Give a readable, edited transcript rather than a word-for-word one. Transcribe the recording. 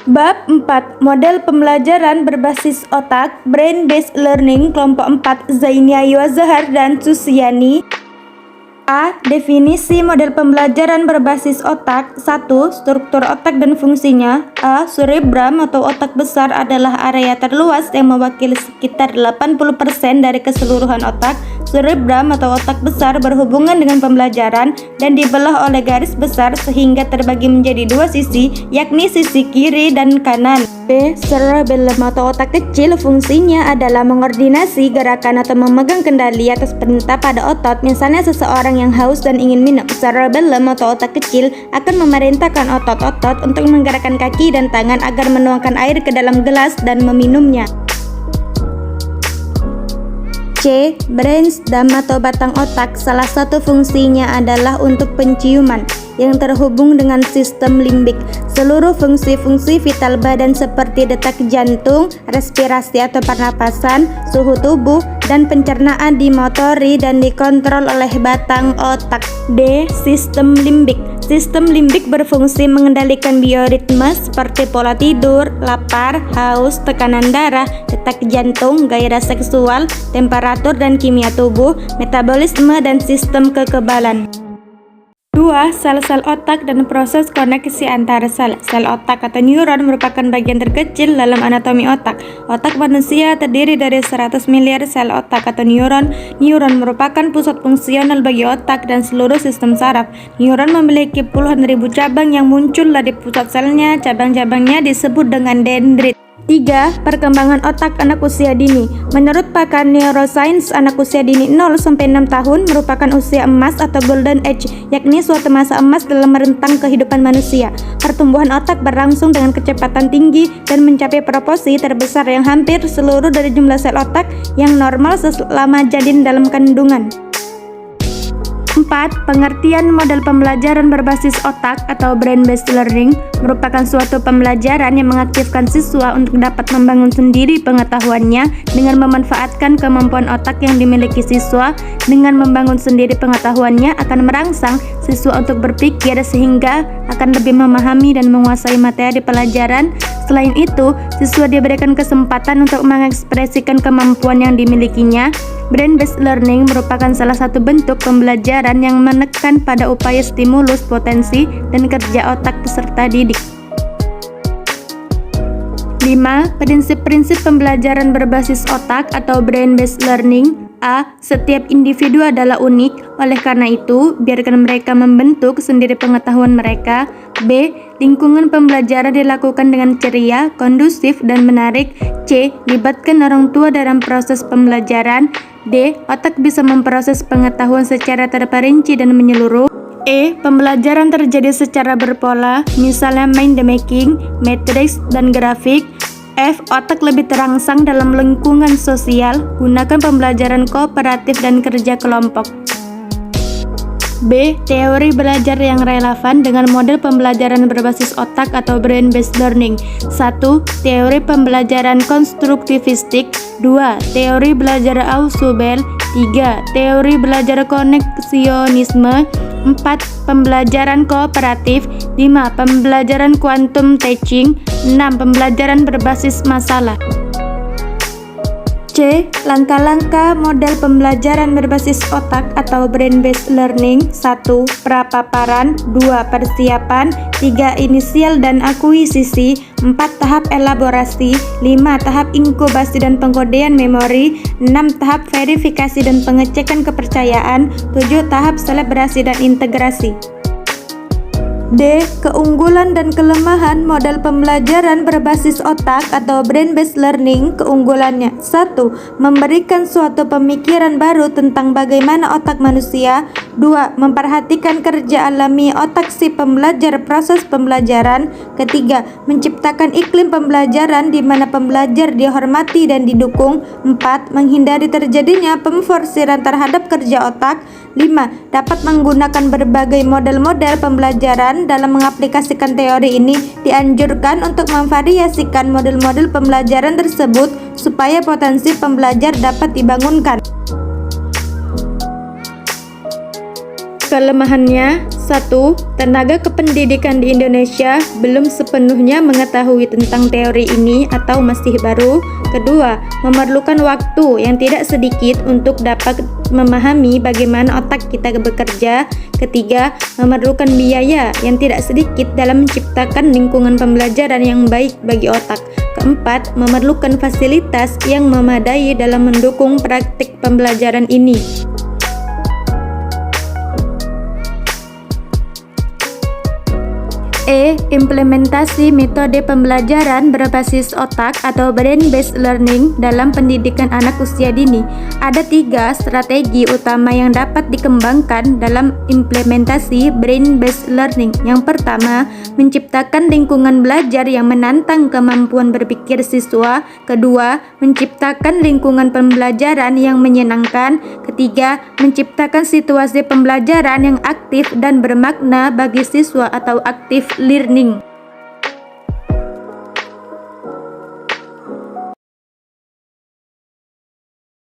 Bab 4. Model pembelajaran berbasis otak, Brain Based Learning, kelompok 4, Zainia Yuazahar dan Susiani. A. Definisi model pembelajaran berbasis otak. 1. Struktur otak dan fungsinya. A. Cerebrum atau otak besar adalah area terluas yang mewakili sekitar 80% dari keseluruhan otak. Cerebrum atau otak besar berhubungan dengan pembelajaran dan dibelah oleh garis besar sehingga terbagi menjadi dua sisi, yakni sisi kiri dan kanan. B. Cerebellum atau otak kecil fungsinya adalah mengordinasi gerakan atau memegang kendali atas perintah pada otot. Misalnya seseorang yang haus dan ingin minum. Cerebellum atau otak kecil akan memerintahkan otot-otot untuk menggerakkan kaki dan tangan agar menuangkan air ke dalam gelas dan meminumnya. C. Brainstem atau batang otak. Salah satu fungsinya adalah untuk penciuman yang terhubung dengan sistem limbik. Seluruh fungsi-fungsi vital badan seperti detak jantung, respirasi atau pernapasan, suhu tubuh, dan pencernaan dimotori dan dikontrol oleh batang otak. D. Sistem limbik. Sistem limbik berfungsi mengendalikan bioritme seperti pola tidur, lapar, haus, tekanan darah, detak jantung, gairah seksual, temperatur dan kimia tubuh, metabolisme, dan sistem kekebalan. 2. Sel-sel otak dan proses koneksi antar sel. Sel otak atau neuron merupakan bagian terkecil dalam anatomi otak. Otak manusia terdiri dari 100 miliar sel otak atau neuron. Neuron merupakan pusat fungsional bagi otak dan seluruh sistem saraf. Neuron memiliki puluhan ribu cabang yang muncul dari pusat selnya. Cabang-cabangnya disebut dengan dendrit. 3. Perkembangan otak anak usia dini. Menurut pakar neuroscience, anak usia dini 0-6 tahun merupakan usia emas atau golden age, yakni suatu masa emas dalam rentang kehidupan manusia. Pertumbuhan otak berlangsung dengan kecepatan tinggi dan mencapai proporsi terbesar yang hampir seluruh dari jumlah sel otak yang normal selama janin dalam kandungan. 4. Pengertian model pembelajaran berbasis otak atau brain-based learning merupakan suatu pembelajaran yang mengaktifkan siswa untuk dapat membangun sendiri pengetahuannya dengan memanfaatkan kemampuan otak yang dimiliki siswa. Dengan membangun sendiri pengetahuannya akan merangsang siswa untuk berpikir sehingga akan lebih memahami dan menguasai materi pelajaran. Selain itu, siswa diberikan kesempatan untuk mengekspresikan kemampuan yang dimilikinya. Brain-based learning merupakan salah satu bentuk pembelajaran yang menekan pada upaya stimulus, potensi, dan kerja otak peserta didik. 5. Prinsip-prinsip pembelajaran berbasis otak atau brain-based learning. A. Setiap individu adalah unik, oleh karena itu, biarkan mereka membentuk sendiri pengetahuan mereka. B. Lingkungan pembelajaran dilakukan dengan ceria, kondusif, dan menarik. C. Libatkan orang tua dalam proses pembelajaran. D. Otak bisa memproses pengetahuan secara terperinci dan menyeluruh. E. Pembelajaran terjadi secara berpola, misalnya mind the making, matrix, dan grafik. F. Otak lebih terangsang dalam lingkungan sosial, gunakan pembelajaran kooperatif dan kerja kelompok. B. Teori belajar yang relevan dengan model pembelajaran berbasis otak atau brain-based learning. 1. Teori pembelajaran konstruktivistik. 2. Teori belajar Ausubel. 3. Teori belajar koneksionisme. 4. Pembelajaran kooperatif. 5. Pembelajaran quantum teaching. 6. Pembelajaran berbasis masalah. C. Langkah-langkah model pembelajaran berbasis otak atau brain-based learning. 1. Prapaparan. 2. Persiapan. 3. Inisial dan akuisisi. 4. Tahap elaborasi. 5. Tahap inkubasi dan pengkodean memori. 6. Tahap verifikasi dan pengecekan kepercayaan. 7. Tahap selebrasi dan integrasi. D. Keunggulan dan kelemahan model pembelajaran berbasis otak atau brain-based learning. Keunggulannya: 1. Memberikan suatu pemikiran baru tentang bagaimana otak manusia. 2. Memperhatikan kerja alami otak si pembelajar proses pembelajaran. Ketiga, menciptakan iklim pembelajaran di mana pembelajar dihormati dan didukung. 4. Menghindari terjadinya pemforsiran terhadap kerja otak. 5. Dapat menggunakan berbagai model-model pembelajaran. Dalam mengaplikasikan teori ini, dianjurkan untuk memvariasikan model-model pembelajaran tersebut supaya potensi pembelajar dapat dibangunkan. Kelemahannya: 1. Tenaga kependidikan di Indonesia belum sepenuhnya mengetahui tentang teori ini atau masih baru. Kedua, memerlukan waktu yang tidak sedikit untuk dapat memahami bagaimana otak kita bekerja. Ketiga, memerlukan biaya yang tidak sedikit dalam menciptakan lingkungan pembelajaran yang baik bagi otak. Keempat, memerlukan fasilitas yang memadai dalam mendukung praktik pembelajaran ini. Implementasi metode pembelajaran berbasis otak atau brain-based learning dalam pendidikan anak usia dini. Ada 3 strategi utama yang dapat dikembangkan dalam implementasi brain-based learning. Yang pertama, menciptakan lingkungan belajar yang menantang kemampuan berpikir siswa. Kedua, menciptakan lingkungan pembelajaran yang menyenangkan. Ketiga, menciptakan situasi pembelajaran yang aktif dan bermakna bagi siswa atau active learning.